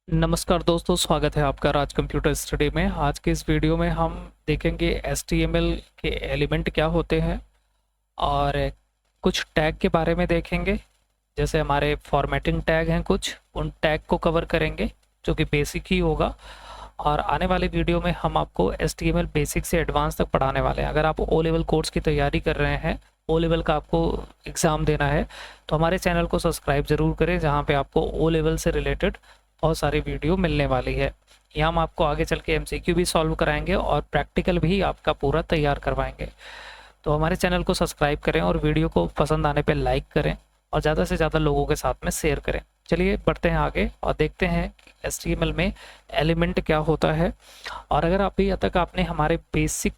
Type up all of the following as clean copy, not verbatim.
नमस्कार दोस्तों, स्वागत है आपका राज कंप्यूटर स्टडी में। आज के इस वीडियो में हम देखेंगे HTML के एलिमेंट क्या होते हैं और कुछ टैग के बारे में देखेंगे। जैसे हमारे फॉर्मेटिंग टैग हैं, कुछ उन टैग को कवर करेंगे जो कि बेसिक ही होगा। और आने वाले वीडियो में हम आपको HTML बेसिक से एडवांस तक पढ़ाने वाले हैं। अगर आप ओ लेवल कोर्स की तैयारी कर रहे हैं, ओ लेवल का आपको एग्ज़ाम देना है, तो हमारे चैनल को सब्सक्राइब ज़रूर करें, जहाँ पे आपको ओ लेवल से रिलेटेड बहुत सारी वीडियो मिलने वाली है। यहाँ हम आपको आगे चल के MCQ भी सॉल्व कराएंगे और प्रैक्टिकल भी आपका पूरा तैयार करवाएंगे। तो हमारे चैनल को सब्सक्राइब करें और वीडियो को पसंद आने पे लाइक करें और ज़्यादा से ज़्यादा लोगों के साथ में शेयर करें। चलिए बढ़ते हैं आगे और देखते हैं कि HTML में एलिमेंट क्या होता है। और अगर अभी तक आपने हमारे बेसिक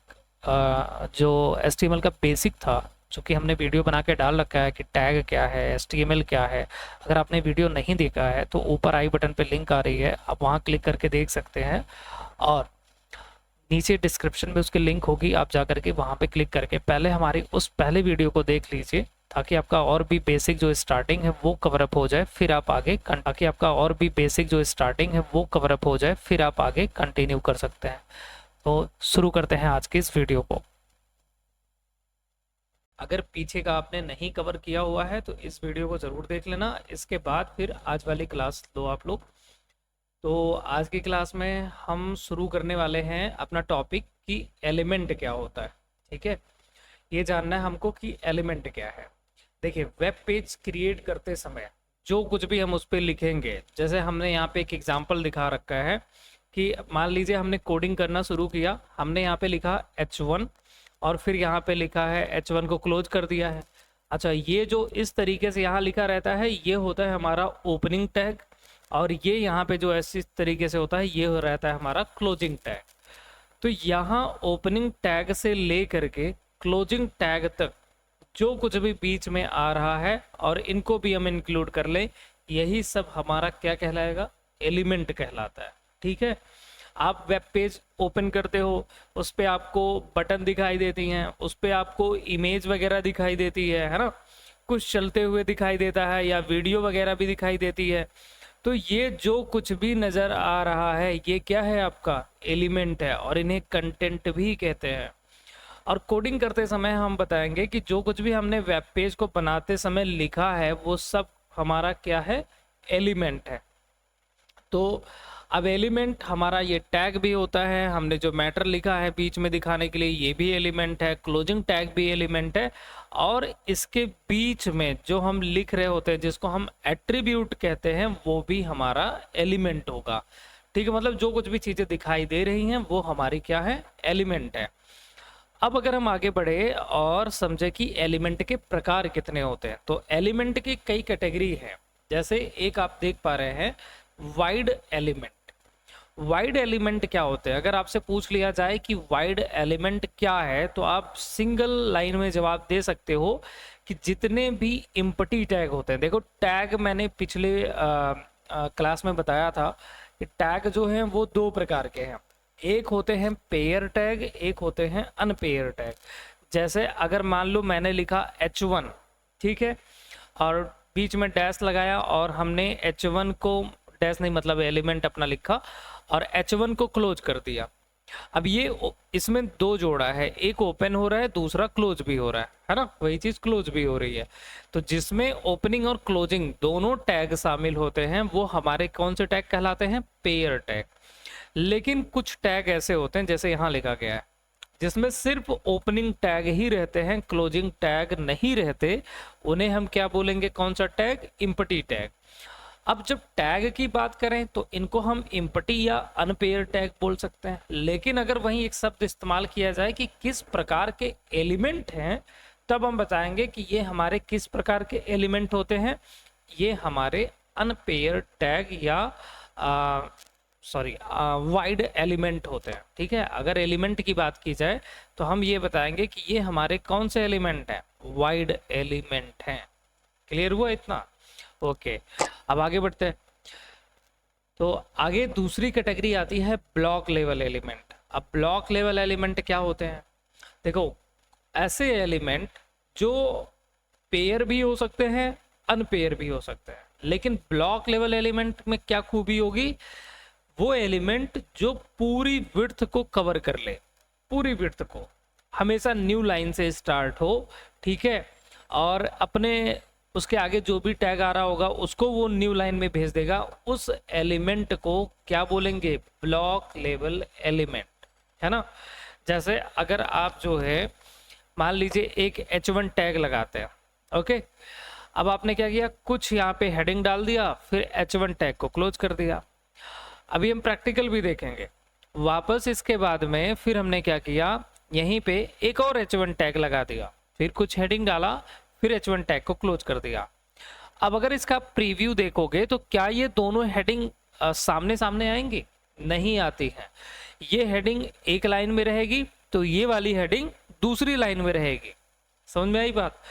जो HTML का बेसिक था, जो कि हमने वीडियो बना के डाल रखा है कि टैग क्या है, HTML क्या है, अगर आपने वीडियो नहीं देखा है तो ऊपर आई बटन पे लिंक आ रही है, आप वहाँ क्लिक करके देख सकते हैं। और नीचे डिस्क्रिप्शन में उसकी लिंक होगी, आप जा करके वहाँ पे क्लिक करके पहले हमारी उस पहले वीडियो को देख लीजिए, ताकि आपका और भी बेसिक जो स्टार्टिंग है वो कवर अप हो जाए, फिर आप आगे ताकि आपका और भी बेसिक जो स्टार्टिंग है वो कवर अप हो जाए, फिर आप आगे कंटिन्यू कर सकते हैं। तो शुरू करते हैं आज की इस वीडियो को। अगर पीछे का आपने नहीं कवर किया हुआ है तो इस वीडियो को ज़रूर देख लेना, इसके बाद फिर आज वाली क्लास लो आप लोग। तो आज की क्लास में हम शुरू करने वाले हैं अपना टॉपिक कि एलिमेंट क्या होता है। ठीक है, ये जानना है हमको कि एलिमेंट क्या है। देखिए, वेब पेज क्रिएट करते समय जो कुछ भी हम उस पर लिखेंगे, जैसे हमने यहाँ पे एक एग्जांपल दिखा रखा है कि मान लीजिए हमने कोडिंग करना शुरू किया, हमने यहाँ पे लिखा H1 और फिर यहाँ पे लिखा है H1 को क्लोज कर दिया है। अच्छा, ये जो इस तरीके से यहाँ लिखा रहता है ये होता है हमारा ओपनिंग टैग, और ये यहाँ पे जो इस तरीके से होता है ये रहता है हमारा क्लोजिंग टैग। तो यहाँ ओपनिंग टैग से ले करके क्लोजिंग टैग तक जो कुछ भी बीच में आ रहा है, और इनको भी हम इंक्लूड कर लें, यही सब हमारा क्या कहलाएगा, एलिमेंट कहलाता है। ठीक है, आप वेब पेज ओपन करते हो, उस पर आपको बटन दिखाई देती हैं, उस पर आपको इमेज वगैरह दिखाई देती है ना, कुछ चलते हुए दिखाई देता है या वीडियो वगैरह भी दिखाई देती है। तो ये जो कुछ भी नज़र आ रहा है ये क्या है, आपका एलिमेंट है, और इन्हें कंटेंट भी कहते हैं। और कोडिंग करते समय हम बताएंगे कि जो कुछ भी हमने वेब पेज को बनाते समय लिखा है वो सब हमारा क्या है, एलिमेंट है। तो अब एलिमेंट हमारा ये टैग भी होता है, हमने जो मैटर लिखा है बीच में दिखाने के लिए ये भी एलिमेंट है, क्लोजिंग टैग भी एलिमेंट है, और इसके बीच में जो हम लिख रहे होते हैं जिसको हम एट्रीब्यूट कहते हैं वो भी हमारा एलिमेंट होगा। ठीक है, मतलब जो कुछ भी चीज़ें दिखाई दे रही हैं वो हमारी क्या है, एलिमेंट है। अब अगर हम आगे बढ़े और समझे कि एलिमेंट के प्रकार कितने होते हैं, तो एलिमेंट की कई कैटेगरी है। जैसे एक आप देख पा रहे हैं वाइड एलिमेंट। वाइड एलिमेंट क्या होते हैं, अगर आपसे पूछ लिया जाए कि वाइड एलिमेंट क्या है, तो आप सिंगल लाइन में जवाब दे सकते हो कि जितने भी इम्पटी टैग होते हैं। देखो, टैग मैंने पिछले क्लास में बताया था कि टैग जो हैं वो दो प्रकार के हैं, एक होते हैं पेयर टैग, एक होते हैं अनपेयर टैग। जैसे अगर मान लो मैंने लिखा H1, ठीक है, और बीच में डैश लगाया और हमने H1 को, डैश नहीं मतलब एलिमेंट अपना लिखा, और H1 को क्लोज कर दिया। अब ये इसमें दो जोड़ा है, एक ओपन हो रहा है, दूसरा क्लोज भी हो रहा है ना, वही चीज क्लोज भी हो रही है। तो जिसमें ओपनिंग और क्लोजिंग दोनों टैग शामिल होते हैं वो हमारे कौन से टैग कहलाते हैं, पेयर टैग। लेकिन कुछ टैग ऐसे होते हैं, जैसे यहाँ लिखा गया है, जिसमें सिर्फ ओपनिंग टैग ही रहते हैं, क्लोजिंग टैग नहीं रहते, उन्हें हम क्या बोलेंगे, कौन सा टैग, इम्पटी टैग। अब जब टैग की बात करें तो इनको हम इम्पटी या अनपेयर टैग बोल सकते हैं। लेकिन अगर वहीं एक शब्द इस्तेमाल किया जाए कि किस प्रकार के एलिमेंट हैं, तब हम बताएंगे कि ये हमारे किस प्रकार के एलिमेंट होते हैं, ये हमारे अनपेयर टैग या वाइड एलिमेंट होते हैं। ठीक है, अगर एलिमेंट की बात की जाए तो हम ये बताएंगे कि ये हमारे कौन से एलिमेंट हैं, वाइड एलिमेंट हैं। क्लियर हुआ इतना? ओके, अब आगे बढ़ते हैं। तो आगे दूसरी कैटेगरी आती है ब्लॉक लेवल एलिमेंट। अब ब्लॉक लेवल एलिमेंट क्या होते हैं, देखो, ऐसे एलिमेंट जो पेयर भी हो सकते हैं, अनपेयर भी हो सकते हैं। लेकिन ब्लॉक लेवल एलिमेंट में क्या खूबी होगी, वो एलिमेंट जो पूरी विड्थ को कवर कर ले, पूरी विड्थ को, हमेशा न्यू लाइन से स्टार्ट हो, ठीक है, और अपने उसके आगे जो भी टैग आ रहा होगा उसको वो न्यू लाइन में भेज देगा, उस एलिमेंट को क्या बोलेंगे, ब्लॉक लेवल एलिमेंट, है ना। जैसे अगर आप जो है मान लीजिए एक H1 टैग लगाते हैं, ओके, अब आपने क्या किया, कुछ यहाँ पे हेडिंग डाल दिया, फिर H1 टैग को क्लोज कर दिया। अभी हम प्रैक्टिकल भी देखेंगे। वापस इसके बाद में फिर हमने क्या किया, यहीं पे एक और H1 टैग लगा दिया, फिर कुछ हेडिंग डाला, फिर H1 टैग को क्लोज कर दिया। अब अगर इसका प्रीव्यू देखोगे तो क्या ये दोनों हेडिंग सामने सामने आएंगी, नहीं आती है। ये हेडिंग एक लाइन में रहेगी तो ये वाली हेडिंग दूसरी लाइन में रहेगी। समझ में आई बात।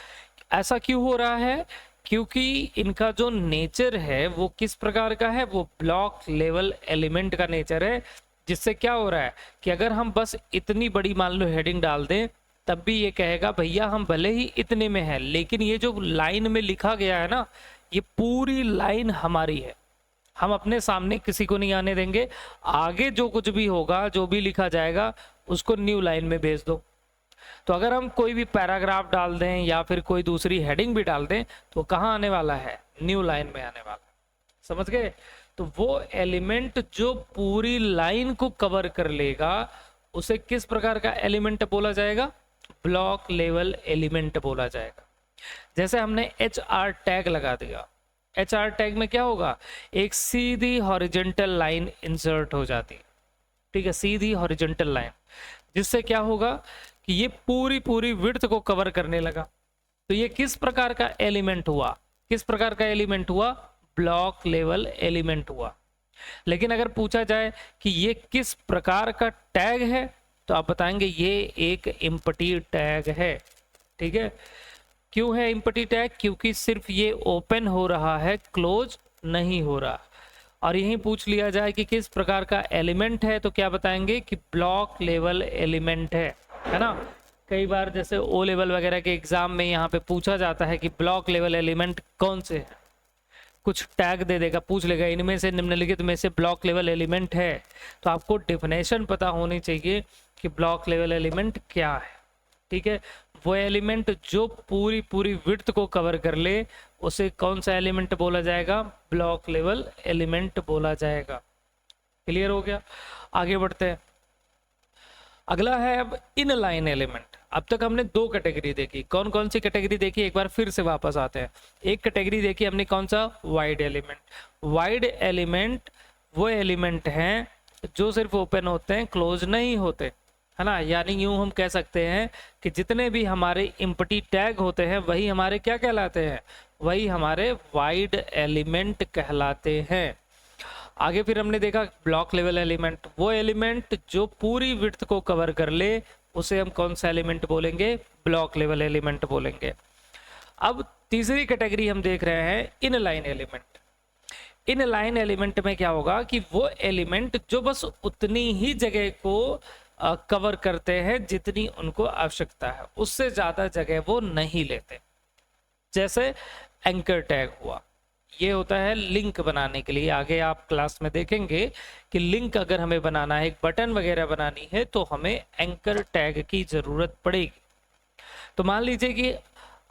ऐसा क्यों हो रहा है, क्योंकि इनका जो नेचर है वो किस प्रकार का है, वो ब्लॉक लेवल एलिमेंट का नेचर है। जिससे क्या हो रहा है कि अगर हम बस इतनी बड़ी मान लो हेडिंग डाल दें तब भी ये कहेगा भैया हम भले ही इतने में है, लेकिन ये जो लाइन में लिखा गया है ना, ये पूरी लाइन हमारी है, हम अपने सामने किसी को नहीं आने देंगे। आगे जो कुछ भी होगा, जो भी लिखा जाएगा, उसको न्यू लाइन में भेज दो। तो अगर हम कोई भी पैराग्राफ डाल दें या फिर कोई दूसरी हेडिंग भी डाल दें तो कहाँ आने वाला है, न्यू लाइन में आने वाला है। समझ गए। तो वो एलिमेंट जो पूरी लाइन को कवर कर लेगा उसे किस प्रकार का एलिमेंट बोला जाएगा, ब्लॉक लेवल एलिमेंट बोला जाएगा। जैसे हमने HR टैग लगा दिया, HR टैग में क्या होगा, एक सीधी हॉरिजॉन्टल लाइन इंसर्ट हो जाती है, ठीक है, सीधी हॉरिजॉन्टल लाइन, जिससे क्या होगा कि ये पूरी विड्थ को कवर करने लगा। तो ये किस प्रकार का एलिमेंट हुआ, किस प्रकार का एलिमेंट हुआ, ब्लॉक लेवल एलिमेंट हुआ। लेकिन अगर पूछा जाए कि ये किस प्रकार का टैग है तो आप बताएंगे ये एक एम्प्टी टैग है, ठीक है। क्यों है एम्प्टी टैग, क्योंकि सिर्फ ये ओपन हो रहा है, क्लोज नहीं हो रहा। और यही पूछ लिया जाए कि किस प्रकार का एलिमेंट है तो क्या बताएंगे कि ब्लॉक लेवल एलिमेंट है ना। कई बार जैसे O लेवल वगैरह के एग्जाम में यहाँ पे पूछा जाता है कि ब्लॉक लेवल एलिमेंट कौन से हैं, कुछ टैग दे देगा, पूछ लेगा इनमें से निम्नलिखित में से ब्लॉक लेवल एलिमेंट है। तो आपको डेफिनेशन पता होनी चाहिए कि ब्लॉक लेवल एलिमेंट क्या है, ठीक है। वो एलिमेंट जो पूरी विड्थ को कवर कर ले उसे कौन सा एलिमेंट बोला जाएगा, ब्लॉक लेवल एलिमेंट बोला जाएगा। क्लियर हो गया। आगे बढ़ते हैं। अगला है अब इन लाइन एलिमेंट। अब तक हमने दो कैटेगरी देखी, कौन कौन सी कैटेगरी देखी, एक बार फिर से वापस आते हैं। एक कैटेगरी देखी हमने कौन सा, वाइड एलिमेंट। वाइड एलिमेंट वो एलिमेंट हैं जो सिर्फ ओपन होते हैं, क्लोज नहीं होते, है ना। यानी यूं हम कह सकते हैं कि जितने भी हमारे एम्प्टी टैग होते हैं वही हमारे क्या कहलाते हैं, वही हमारे वाइड एलिमेंट कहलाते हैं। आगे फिर हमने देखा ब्लॉक लेवल एलिमेंट, वो एलिमेंट जो पूरी विड्थ को कवर कर ले उसे हम कौन सा एलिमेंट बोलेंगे, ब्लॉक लेवल एलिमेंट बोलेंगे। अब तीसरी कैटेगरी हम देख रहे हैं in line element. In line element में क्या होगा कि वो एलिमेंट जो बस उतनी ही जगह को कवर करते हैं जितनी उनको आवश्यकता है, उससे ज्यादा जगह वो नहीं लेते। जैसे एंकर टैग हुआ, ये होता है लिंक बनाने के लिए। आगे आप क्लास में देखेंगे कि लिंक अगर हमें बनाना है, एक बटन वगैरह बनानी है तो हमें एंकर टैग की जरूरत पड़ेगी। तो मान लीजिए कि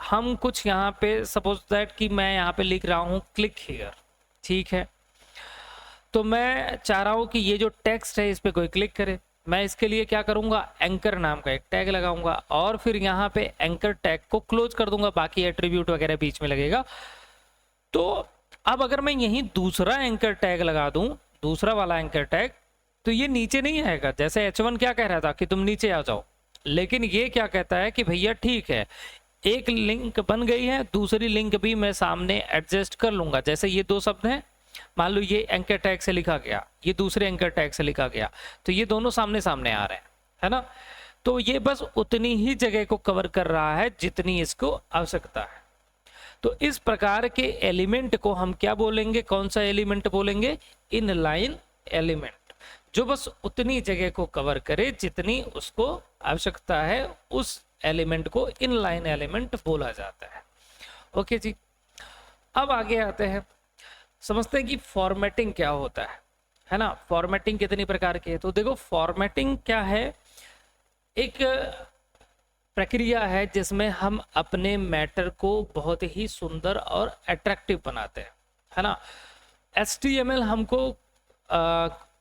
हम कुछ यहाँ पे सपोज दैट कि मैं यहाँ पे लिख रहा हूँ क्लिक हियर, ठीक है। तो मैं चाह रहा हूँ कि ये जो टेक्स्ट है इस पे कोई क्लिक करे। मैं इसके लिए क्या करूंगा, एंकर नाम का एक टैग लगाऊंगा और फिर यहाँ पे एंकर टैग को क्लोज कर दूंगा, बाकी एट्रीब्यूट वगैरह बीच में लगेगा। तो अब अगर मैं यहीं दूसरा एंकर टैग लगा दूं, दूसरा वाला एंकर टैग, तो ये नीचे नहीं आएगा। जैसे H1 क्या कह रहा था कि तुम नीचे आ जाओ, लेकिन ये क्या कहता है कि भैया ठीक है, एक लिंक बन गई है, दूसरी लिंक भी मैं सामने एडजस्ट कर लूंगा। जैसे ये दो शब्द हैं, मान लो ये एंकर टैग से लिखा गया, ये दूसरे एंकर टैग से लिखा गया, तो ये दोनों सामने सामने आ रहे हैं, है ना। तो ये बस उतनी ही जगह को कवर कर रहा है जितनी इसको आवश्यकता है। तो इस प्रकार के एलिमेंट को हम क्या बोलेंगे, कौन सा एलिमेंट बोलेंगे, इन लाइन एलिमेंट, जो बस उतनी जगह को कवर करे जितनी उसको आवश्यकता है, उस एलिमेंट को इन लाइन एलिमेंट बोला जाता है। ओके जी। अब आगे आते हैं, समझते हैं कि फॉर्मेटिंग क्या होता है ना। फॉर्मेटिंग कितनी प्रकार की है, तो देखो फॉर्मेटिंग क्या है, एक प्रक्रिया है जिसमें हम अपने मैटर को बहुत ही सुंदर और अट्रैक्टिव बनाते हैं, है ना। HTML हमको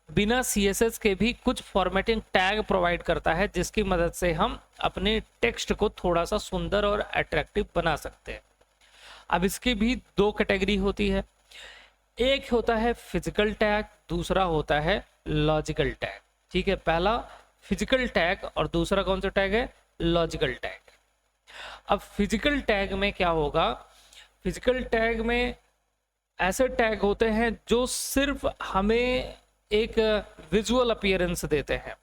बिना CSS के भी कुछ फॉर्मेटिंग टैग प्रोवाइड करता है, जिसकी मदद से हम अपने टेक्स्ट को थोड़ा सा सुंदर और अट्रैक्टिव बना सकते हैं। अब इसकी भी दो कैटेगरी होती है, एक होता है फिजिकल टैग, दूसरा होता है लॉजिकल टैग। ठीक है, पहला फिजिकल टैग और दूसरा कौन सा टैग है, लॉजिकल टैग। अब फिजिकल टैग में क्या होगा, फिजिकल टैग में ऐसे टैग होते हैं जो सिर्फ हमें एक विजुअल अपीयरेंस देते हैं,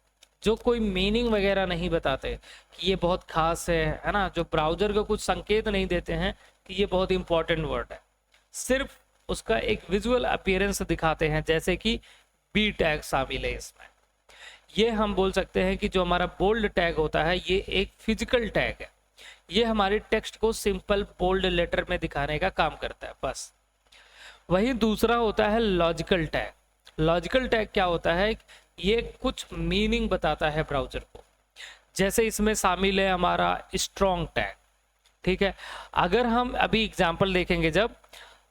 जो कोई मीनिंग वगैरह नहीं बताते कि ये बहुत खास है ना, जो ब्राउजर को कुछ संकेत नहीं देते हैं कि ये बहुत इंपॉर्टेंट वर्ड है, सिर्फ उसका एक विजुअल अपीयरेंस दिखाते हैं, जैसे कि बी टैग शामिल है इसमें। ये हम बोल सकते हैं कि जो हमारा बोल्ड टैग होता है ये एक फिजिकल टैग है, ये हमारे टेक्स्ट को सिंपल बोल्ड लेटर में दिखाने का काम करता है बस। वही दूसरा होता है लॉजिकल टैग। लॉजिकल टैग क्या होता है, ये कुछ मीनिंग बताता है ब्राउजर को, जैसे इसमें शामिल है हमारा स्ट्रॉन्ग टैग। ठीक है, अगर हम अभी एग्जांपल देखेंगे, जब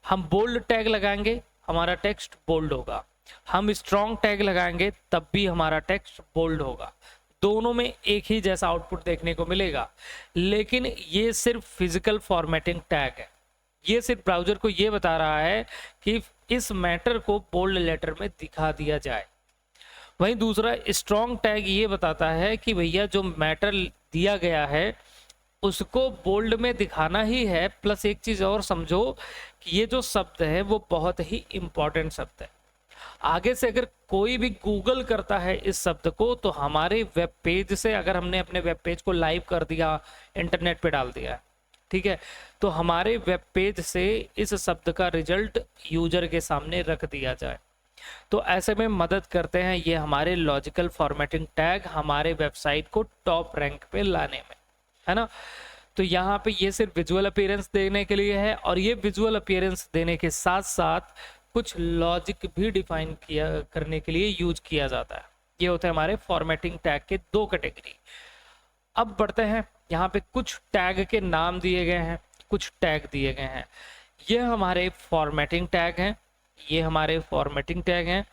हम बोल्ड टैग लगाएंगे हमारा टेक्स्ट बोल्ड होगा, हम स्ट्रॉन्ग टैग लगाएंगे तब भी हमारा टेक्स्ट बोल्ड होगा, दोनों में एक ही जैसा आउटपुट देखने को मिलेगा। लेकिन ये सिर्फ फिजिकल फॉर्मेटिंग टैग है, ये सिर्फ ब्राउजर को ये बता रहा है कि इस मैटर को बोल्ड लेटर में दिखा दिया जाए। वहीं दूसरा स्ट्रॉन्ग टैग ये बताता है कि भैया जो मैटर दिया गया है उसको बोल्ड में दिखाना ही है, प्लस एक चीज और समझो कि ये जो शब्द है वो बहुत ही इंपॉर्टेंट शब्द है। आगे से अगर कोई भी गूगल करता है इस शब्द को, तो हमारे वेब पेज से, अगर हमने अपने वेब पेज को लाइव कर दिया, इंटरनेट पे डाल दिया, ठीक है, तो हमारे वेब पेज से इस शब्द का रिजल्ट यूजर के सामने रख दिया जाए। तो ऐसे में मदद करते हैं ये हमारे लॉजिकल फॉर्मेटिंग टैग हमारे वेबसाइट को टॉप रैंक पे लाने में, है ना। तो यहाँ पे ये सिर्फ विजुअल अपीयरेंस देने के लिए है, और ये विजुअल अपीयरेंस देने के साथ साथ कुछ लॉजिक भी डिफाइन किया करने के लिए यूज किया जाता है। ये होते हैं हमारे फॉर्मेटिंग टैग के दो कैटेगरी। अब बढ़ते हैं, यहाँ पे कुछ टैग के नाम दिए गए हैं, कुछ टैग दिए गए हैं। ये हमारे फॉर्मेटिंग टैग हैं, ये हमारे फॉर्मेटिंग टैग हैं,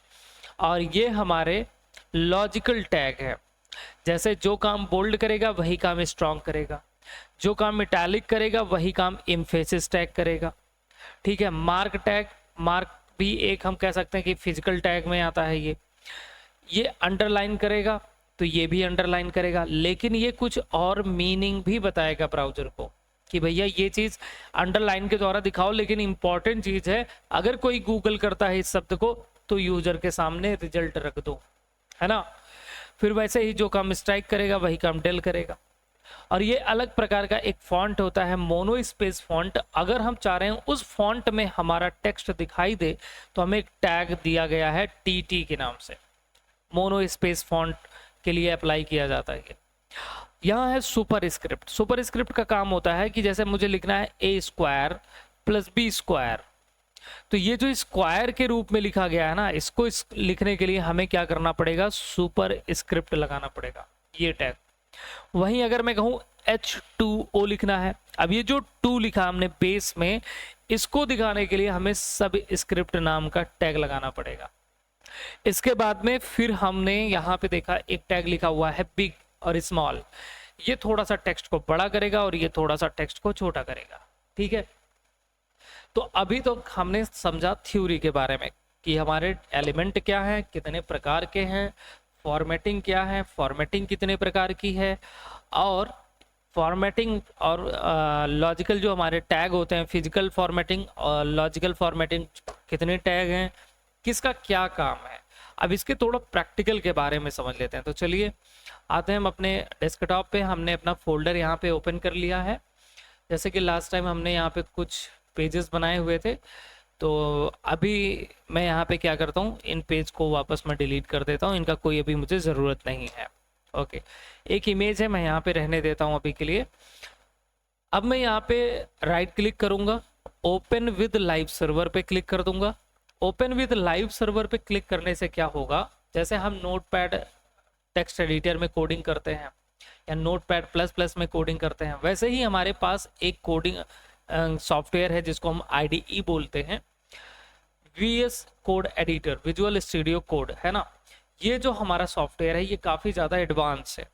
और ये हमारे लॉजिकल टैग है। जैसे जो काम बोल्ड करेगा वही काम स्ट्रॉन्ग करेगा, जो काम इटैलिक करेगा वही काम एम्फेसिस टैग करेगा। ठीक है, मार्क टैग, मार्क भी एक हम कह सकते हैं कि फिजिकल टैग में आता है। ये अंडरलाइन करेगा तो ये भी अंडरलाइन करेगा, लेकिन ये कुछ और मीनिंग भी बताएगा ब्राउजर को कि भैया ये चीज अंडरलाइन के द्वारा दिखाओ, लेकिन इंपॉर्टेंट चीज है, अगर कोई गूगल करता है इस शब्द को तो यूजर के सामने रिजल्ट रख दो, है ना। फिर वैसे ही जो काम स्ट्राइक करेगा वही काम डेल करेगा। और ये अलग प्रकार का एक फॉन्ट होता है, मोनो स्पेस फॉन्ट। अगर हम चाह रहे हैं उस फॉन्ट में हमारा टेक्स्ट दिखाई दे तो हमें एक टैग दिया गया है TT के नाम से, मोनो स्पेस फॉन्ट के लिए अप्लाई किया जाता है। यहाँ है सुपर स्क्रिप्ट। सुपर स्क्रिप्ट का काम होता है कि जैसे मुझे लिखना है A² + B², तो ये जो स्क्वायर के रूप में लिखा गया है ना, इसको लिखने के लिए हमें क्या करना पड़ेगा, सुपर स्क्रिप्ट लगाना पड़ेगा, ये टैग। वहीं अगर मैं कहूँ H2O लिखना है, अब ये जो 2 लिखा हमने बेस में, इसको दिखाने के लिए हमें सब स्क्रिप्ट नाम का टैग लगाना पड़ेगा। इसके बाद में फिर हमने यहाँ पे देखा एक टैग लिखा हुआ है बिग और स्मॉल, ये थोड़ा सा टेक्स्ट को बड़ा करेगा और ये थोड़ा सा टेक्स्ट को छोटा करेगा। ठीक है, तो अभी तो हमने समझा थ्योरी के बारे में कि हमारे एलिमेंट क्या है, कितने प्रकार के हैं, फॉर्मेटिंग क्या है, फॉर्मेटिंग कितने प्रकार की है, और फॉर्मेटिंग और लॉजिकल जो हमारे टैग होते हैं, फिजिकल फॉर्मेटिंग और लॉजिकल फॉर्मेटिंग, कितने टैग हैं, किसका क्या काम है। अब इसके थोड़ा प्रैक्टिकल के बारे में समझ लेते हैं। तो चलिए आते हैं हम अपने डेस्कटॉप पे। हमने अपना फोल्डर यहाँ पे ओपन कर लिया है। जैसे कि लास्ट टाइम हमने यहाँ पे कुछ पेजेस बनाए हुए थे, तो अभी मैं यहाँ पे क्या करता हूँ, इन पेज को वापस मैं डिलीट कर देता हूँ, इनका कोई अभी मुझे ज़रूरत नहीं है। ओके, एक इमेज है, मैं यहाँ पे रहने देता हूँ अभी के लिए। अब मैं यहाँ पे राइट क्लिक करूँगा, ओपन विद लाइव सर्वर पे क्लिक कर दूंगा। ओपन विद लाइव सर्वर पे क्लिक करने से क्या होगा, जैसे हम नोटपैड टेक्स्ट एडिटर में कोडिंग करते हैं या नोटपैड प्लस प्लस में कोडिंग करते हैं, वैसे ही हमारे पास एक कोडिंग सॉफ्टवेयर है जिसको हम IDE बोलते हैं, VS code editor, visual studio code, है ना। ये जो हमारा सॉफ्टवेयर है ये काफ़ी ज़्यादा एडवांस है।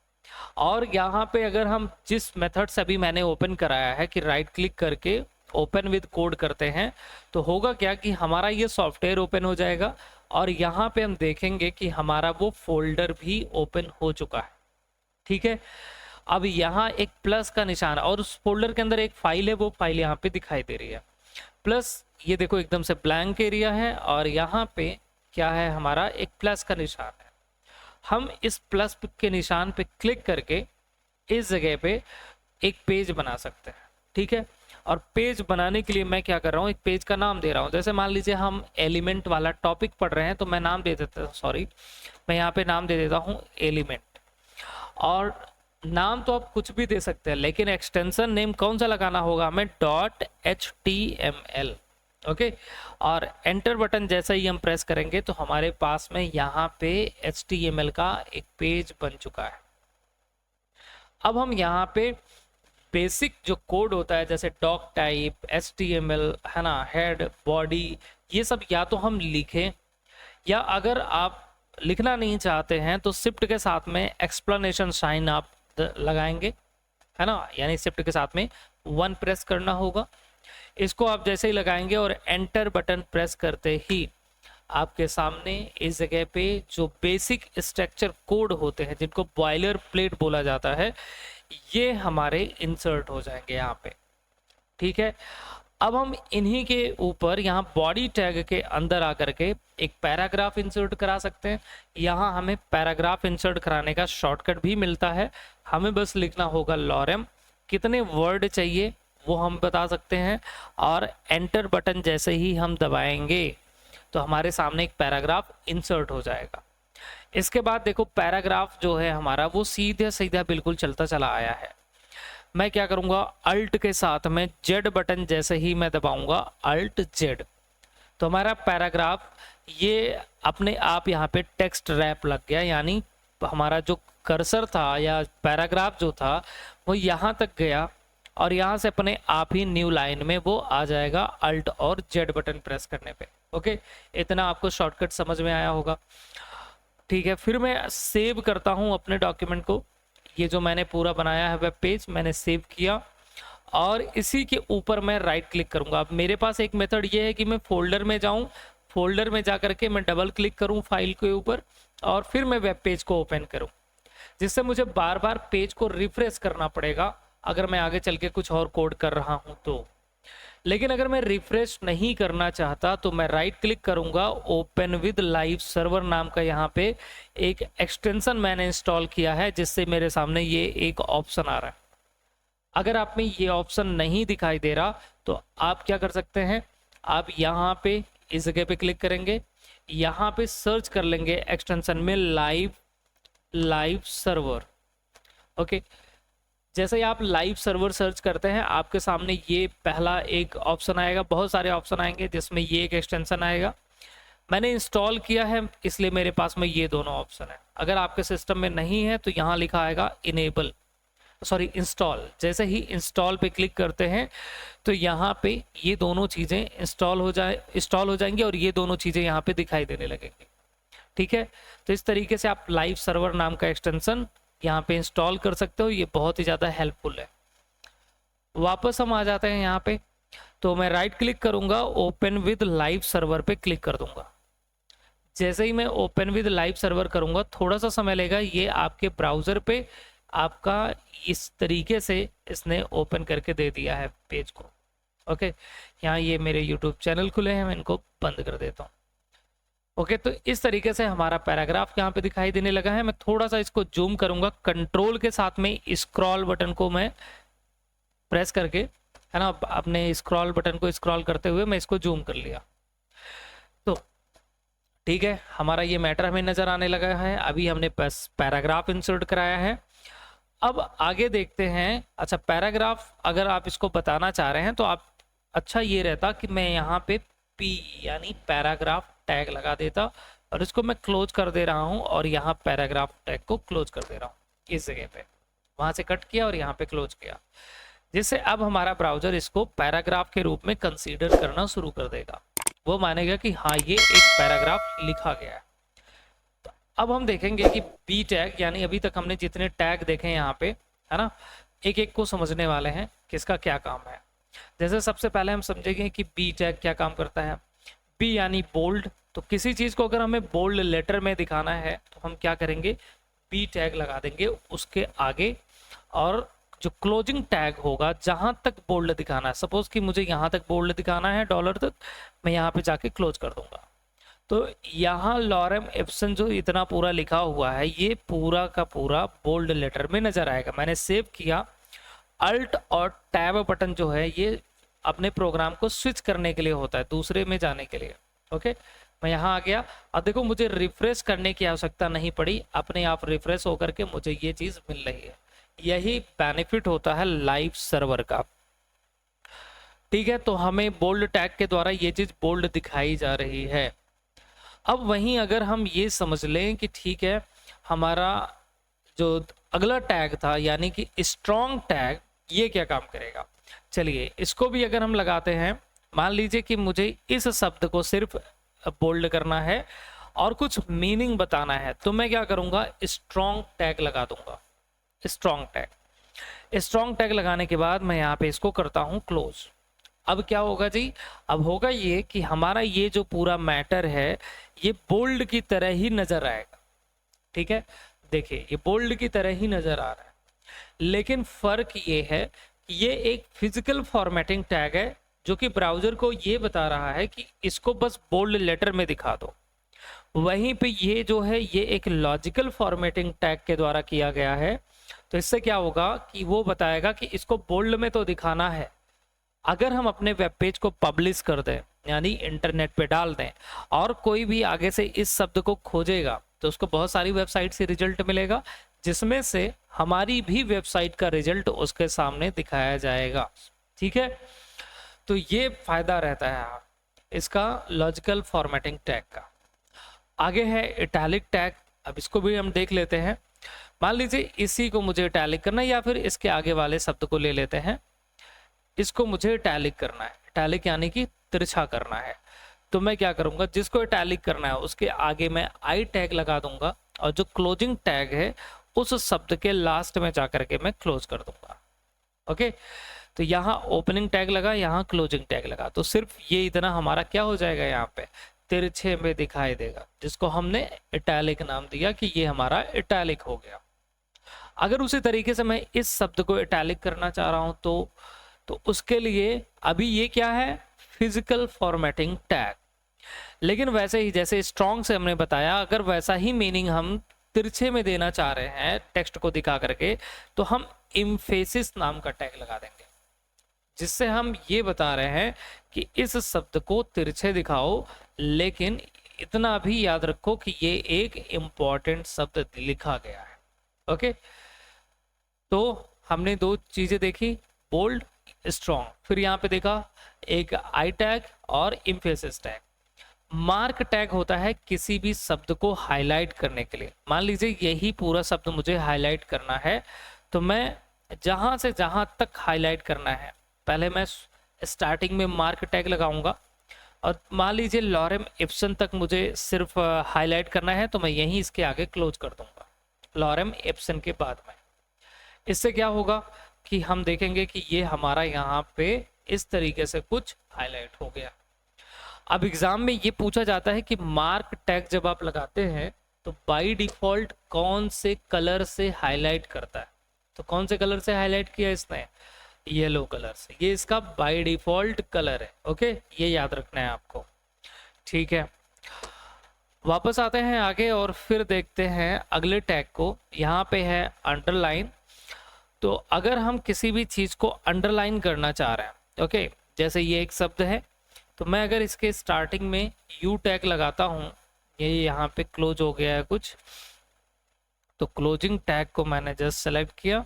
और यहाँ पे अगर हम जिस मेथड से अभी मैंने ओपन कराया है कि राइट क्लिक करके ओपन विद कोड करते हैं, तो होगा क्या कि हमारा ये सॉफ्टवेयर ओपन हो जाएगा और यहाँ पे हम देखेंगे कि हमारा वो फोल्डर भी ओपन हो चुका है। ठीक है, अब यहाँ एक प्लस का निशान और उस फोल्डर के अंदर एक फाइल है, वो फाइल यहाँ पे दिखाई दे रही है। प्लस ये देखो एकदम से ब्लैंक एरिया है और यहाँ पे क्या है, हमारा एक प्लस का निशान है। हम इस प्लस के निशान पे क्लिक करके इस जगह पे एक पेज बना सकते हैं। ठीक है, और पेज बनाने के लिए मैं क्या कर रहा हूँ, एक पेज का नाम दे रहा हूँ। जैसे मान लीजिए हम एलिमेंट वाला टॉपिक पढ़ रहे हैं, तो मैं नाम दे देता हूँ, सॉरी मैं यहाँ पे नाम दे देता हूँ एलिमेंट। और नाम तो आप कुछ भी दे सकते हैं, लेकिन एक्सटेंशन नेम कौन सा लगाना होगा हमें, .html। ओके, और एंटर बटन जैसे ही हम प्रेस करेंगे तो हमारे पास में यहाँ पे HTML का एक पेज बन चुका है। अब हम यहाँ पे बेसिक जो कोड होता है जैसे डॉक टाइप, HTML, है ना, हेड, बॉडी, ये सब या तो हम लिखें, या अगर आप लिखना नहीं चाहते हैं तो शिफ्ट के साथ में एक्सप्लेनेशन साइन आप लगाएंगे, है ना, यानी शिफ्ट के साथ में 1 प्रेस करना होगा। इसको आप जैसे ही लगाएंगे और एंटर बटन प्रेस करते ही आपके सामने इस जगह पे जो बेसिक स्ट्रक्चर कोड होते हैं जिनको बॉयलर प्लेट बोला जाता है, ये हमारे इंसर्ट हो जाएंगे यहाँ पे। ठीक है, अब हम इन्हीं के ऊपर यहाँ बॉडी टैग के अंदर आकर के एक पैराग्राफ इंसर्ट करा सकते हैं। यहाँ हमें पैराग्राफ इंसर्ट कराने का शॉर्टकट भी मिलता है, हमें बस लिखना होगा लॉरेम, कितने वर्ड चाहिए वो हम बता सकते हैं, और एंटर बटन जैसे ही हम दबाएंगे तो हमारे सामने एक पैराग्राफ इंसर्ट हो जाएगा। इसके बाद देखो पैराग्राफ जो है हमारा वो सीधा सीधा बिल्कुल चलता चला आया है। मैं क्या करूंगा, अल्ट के साथ में जेड बटन जैसे ही मैं दबाऊंगा, अल्ट जेड, तो हमारा पैराग्राफ ये अपने आप यहाँ पे टेक्स्ट रैप लग गया, यानी हमारा जो कर्सर था या पैराग्राफ जो था वो यहाँ तक गया और यहाँ से अपने आप ही न्यू लाइन में वो आ जाएगा अल्ट और जेड बटन प्रेस करने पे। ओके, इतना आपको शॉर्टकट समझ में आया होगा। ठीक है, फिर मैं सेव करता हूँ अपने डॉक्यूमेंट को। ये जो मैंने पूरा बनाया है वेब पेज मैंने सेव किया और इसी के ऊपर मैं राइट क्लिक करूंगा। अब मेरे पास एक मेथड ये है कि मैं फोल्डर में जाऊं, फोल्डर में जा करके मैं डबल क्लिक करूं फाइल के ऊपर और फिर मैं वेब पेज को ओपन करूं, जिससे मुझे बार बार पेज को रिफ्रेश करना पड़ेगा अगर मैं आगे चल के कुछ और कोड कर रहा हूं तो। लेकिन अगर मैं रिफ्रेश नहीं करना चाहता तो मैं राइट क्लिक करूंगा, ओपन विद लाइव सर्वर नाम का यहाँ पे एक एक्सटेंशन मैंने इंस्टॉल किया है जिससे मेरे सामने ये एक ऑप्शन आ रहा है। अगर आप में ये ऑप्शन नहीं दिखाई दे रहा तो आप क्या कर सकते हैं, आप यहाँ पे इस जगह पे क्लिक करेंगे, यहाँ पे सर्च कर लेंगे एक्सटेंशन में लाइव सर्वर। ओके, जैसे ही आप लाइव सर्वर सर्च करते हैं आपके सामने ये पहला एक ऑप्शन आएगा, बहुत सारे ऑप्शन आएंगे जिसमें ये एक एक्सटेंशन आएगा। मैंने इंस्टॉल किया है इसलिए मेरे पास में ये दोनों ऑप्शन है। अगर आपके सिस्टम में नहीं है तो यहाँ लिखा आएगा इंस्टॉल। जैसे ही इंस्टॉल पे क्लिक करते हैं तो यहाँ पे ये दोनों चीज़ें इंस्टॉल हो जाएंगी और ये दोनों चीज़ें यहाँ पे दिखाई देने लगेंगी। ठीक है, तो इस तरीके से आप लाइव सर्वर नाम का एक्सटेंशन यहाँ पे इंस्टॉल कर सकते हो, ये बहुत ही ज़्यादा हेल्पफुल है। वापस हम आ जाते हैं यहाँ पे, तो मैं राइट क्लिक करूँगा, ओपन विद लाइव सर्वर पे क्लिक कर दूंगा। जैसे ही मैं ओपन विद लाइव सर्वर करूँगा थोड़ा सा समय लेगा, ये आपके ब्राउज़र पे आपका इस तरीके से इसने ओपन करके दे दिया है पेज को। ओके, यहाँ ये मेरे यूट्यूब चैनल खुले हैं, मैं इनको बंद कर देता हूँ। ओके, तो इस तरीके से हमारा पैराग्राफ यहाँ पे दिखाई देने लगा है। मैं थोड़ा सा इसको जूम करूंगा, कंट्रोल के साथ में स्क्रॉल बटन को मैं प्रेस करके, है ना, अपने स्क्रॉल बटन को स्क्रॉल करते हुए मैं इसको जूम कर लिया। तो ठीक है, हमारा ये मैटर हमें नजर आने लगा है। अभी हमने पैराग्राफ इंसर्ट कराया है। अब आगे देखते हैं। अच्छा, पैराग्राफ अगर आप इसको बताना चाह रहे हैं तो आप अच्छा ये रहता कि मैं यहाँ पे पी यानी पैराग्राफ टैग लगा देता और इसको मैं क्लोज कर दे रहा हूं और यहाँ पैराग्राफ टैग को क्लोज कर दे रहा हूं इस जगह पे, वहां से कट किया और यहाँ पे क्लोज किया, जिससे अब हमारा ब्राउजर इसको पैराग्राफ के रूप में कंसीडर करना शुरू कर देगा। वो मानेगा कि हाँ ये एक पैराग्राफ लिखा गया है। तो अब हम देखेंगे कि बी टैग यानी अभी तक हमने जितने टैग देखे यहाँ पे, है ना, एक एक को समझने वाले हैं किसका क्या काम है। जैसे सबसे पहले हम समझेंगे कि बी टैग क्या काम करता है। बी यानी बोल्ड, तो किसी चीज को अगर हमें बोल्ड लेटर में दिखाना है तो हम क्या करेंगे, बी टैग लगा देंगे उसके आगे, और जो क्लोजिंग टैग होगा जहां तक बोल्ड दिखाना है, सपोज कि मुझे यहां तक बोल्ड दिखाना है डॉलर तक, मैं यहाँ पे जाके क्लोज कर दूंगा। तो यहाँ लॉरेम इप्सन जो इतना पूरा लिखा हुआ है ये पूरा का पूरा बोल्ड लेटर में नजर आएगा। मैंने सेव किया, अल्ट और टैब बटन जो है ये अपने प्रोग्राम को स्विच करने के लिए होता है, दूसरे में जाने के लिए। ओके, मैं यहाँ आ गया और देखो मुझे रिफ्रेश करने की आवश्यकता नहीं पड़ी, अपने आप रिफ्रेश होकर के मुझे ये चीज मिल रही है। यही बेनिफिट होता है लाइव सर्वर का। ठीक है, तो हमें बोल्ड टैग के द्वारा ये चीज बोल्ड दिखाई जा रही है। अब वहीं अगर हम ये समझ लें कि ठीक है, हमारा जो अगला टैग था यानी कि स्ट्रॉन्ग टैग, ये क्या काम करेगा, चलिए इसको भी अगर हम लगाते हैं। मान लीजिए कि मुझे इस शब्द को सिर्फ बोल्ड करना है और कुछ मीनिंग बताना है, तो मैं क्या करूंगा, स्ट्रॉन्ग टैग लगा दूंगा। स्ट्रॉन्ग टैग लगाने के बाद मैं यहाँ पे इसको करता हूँ क्लोज। अब क्या होगा जी, अब होगा ये कि हमारा ये जो पूरा मैटर है ये बोल्ड की तरह ही नजर आएगा। ठीक है, देखिए ये बोल्ड की तरह ही नजर आ रहा है, लेकिन फर्क ये है कि ये एक फिजिकल फॉर्मेटिंग टैग है जो कि ब्राउजर को ये बता रहा है कि इसको बस बोल्ड लेटर में दिखा दो। वहीं पे ये जो है ये एक लॉजिकल फॉर्मेटिंग टैग के द्वारा किया गया है। तो इससे क्या होगा कि वो बताएगा कि इसको बोल्ड में तो दिखाना है। अगर हम अपने वेब पेज को पब्लिश कर दें यानी इंटरनेट पे डाल दें और कोई भी आगे से इस शब्द को खोजेगा तो उसको बहुत सारी वेबसाइट से रिजल्ट मिलेगा, जिसमें से हमारी भी वेबसाइट का रिजल्ट उसके सामने दिखाया जाएगा। ठीक है, तो ये फायदा रहता है इसका लॉजिकल फॉर्मेटिंग टैग का। आगे है इटैलिक टैग, अब इसको भी हम देख लेते हैं। मान लीजिए इसी को मुझे इटैलिक करना है या फिर इसके आगे वाले शब्द को ले लेते हैं, इसको मुझे इटैलिक करना है। इटैलिक यानी कि तिरछा करना है, तो मैं क्या करूंगा, जिसको इटैलिक करना है उसके आगे मैं आई टैग लगा दूंगा और जो क्लोजिंग टैग है उस शब्द के लास्ट में जाकर के मैं क्लोज कर दूंगा। ओके, तो यहाँ ओपनिंग टैग लगा, यहाँ क्लोजिंग टैग लगा, तो सिर्फ ये इतना हमारा क्या हो जाएगा, यहाँ पे तिरछे में दिखाई देगा, जिसको हमने इटैलिक नाम दिया कि ये हमारा इटैलिक हो गया। अगर उसी तरीके से मैं इस शब्द को इटैलिक करना चाह रहा हूं तो उसके लिए अभी ये क्या है, फिजिकल फॉर्मेटिंग टैग। लेकिन वैसे ही जैसे स्ट्रॉन्ग से हमने बताया, अगर वैसा ही मीनिंग हम तिरछे में देना चाह रहे हैं टेक्स्ट को दिखा करके, तो हम एम्फेसिस नाम का टैग लगा देंगे, जिससे हम ये बता रहे हैं कि इस शब्द को तिरछे दिखाओ, लेकिन इतना भी याद रखो कि ये एक इम्पॉर्टेंट शब्द लिखा गया है। ओके, तो हमने दो चीजें देखी, बोल्ड, स्ट्रॉन्ग, फिर यहाँ पे देखा एक आई टैग और एम्फेसिस टैग। मार्क टैग होता है किसी भी शब्द को हाईलाइट करने के लिए। मान लीजिए यही पूरा शब्द मुझे हाईलाइट करना है, तो मैं जहां से जहां तक हाईलाइट करना है पहले मैं स्टार्टिंग में मार्क टैग लगाऊंगा, और मान लीजिए लॉरेम इप्सन तक मुझे सिर्फ हाईलाइट करना है तो मैं यहीं इसके आगे क्लोज कर दूंगा लॉरेम इप्सन के बाद में। इससे क्या होगा कि हम देखेंगे कि ये हमारा यहाँ पे इस तरीके से कुछ हाईलाइट हो गया। अब एग्जाम में ये पूछा जाता है कि मार्क टैग जब आप लगाते हैं तो बाय डिफॉल्ट कौन से कलर से हाईलाइट करता है, तो कौन से कलर से हाईलाइट किया इसने, येलो कलर से, ये इसका बाय डिफॉल्ट कलर है। ओके, ये याद रखना है आपको। ठीक है, वापस आते हैं आगे और फिर देखते हैं अगले टैग को। यहाँ पे है अंडरलाइन। तो अगर हम किसी भी चीज को अंडरलाइन करना चाह रहे हैं, ओके, जैसे ये एक शब्द है, तो मैं अगर इसके स्टार्टिंग में यू टैग लगाता हूं, ये यहाँ पे क्लोज हो गया है कुछ, तो क्लोजिंग टैग को मैंने जस्ट सेलेक्ट किया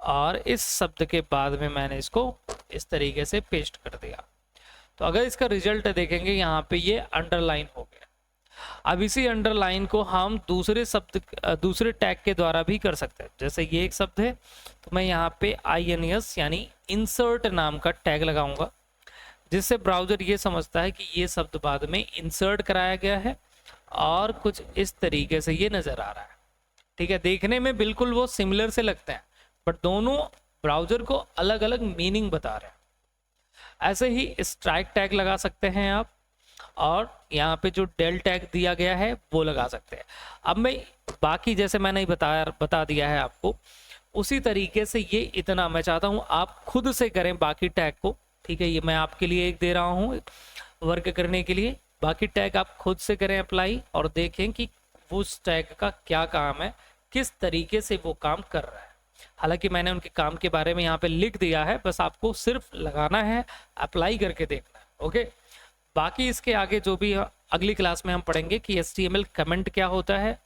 और इस शब्द के बाद में मैंने इसको इस तरीके से पेस्ट कर दिया। तो अगर इसका रिजल्ट देखेंगे यहाँ पे ये अंडरलाइन हो गया। अब इसी अंडरलाइन को हम दूसरे शब्द दूसरे टैग के द्वारा भी कर सकते हैं। जैसे ये एक शब्द है तो मैं यहाँ पे INS यानी इंसर्ट नाम का टैग लगाऊंगा, जिससे ब्राउजर ये समझता है कि ये शब्द बाद में इंसर्ट कराया गया है और कुछ इस तरीके से ये नजर आ रहा है। ठीक है, देखने में बिल्कुल वो सिमिलर से लगते हैं बट दोनों ब्राउजर को अलग अलग मीनिंग बता रहे हैं। ऐसे ही स्ट्राइक टैग लगा सकते हैं आप, और यहाँ पे जो डेल टैग दिया गया है वो लगा सकते हैं। अब मैं बाकी जैसे मैंने बता दिया है आपको, उसी तरीके से ये इतना मैं चाहता हूँ आप खुद से करें बाकी टैग को। ठीक है, ये मैं आपके लिए एक दे रहा हूँ वर्क करने के लिए। बाकी टैग आप खुद से करें अप्लाई और देखें कि उस टैग का क्या काम है, किस तरीके से वो काम कर रहा है। हालांकि मैंने उनके काम के बारे में यहाँ पे लिख दिया है, बस आपको सिर्फ लगाना है, अप्लाई करके देखना है। ओके, बाकी इसके आगे जो भी अगली क्लास में हम पढ़ेंगे कि HTML कमेंट क्या होता है,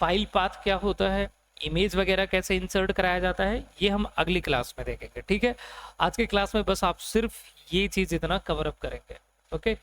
फाइल पाथ क्या होता है, इमेज वगैरह कैसे इंसर्ट कराया जाता है, ये हम अगली क्लास में देखेंगे। ठीक है, आज की क्लास में बस आप सिर्फ ये चीज़ इतना कवर अप करेंगे। ओके।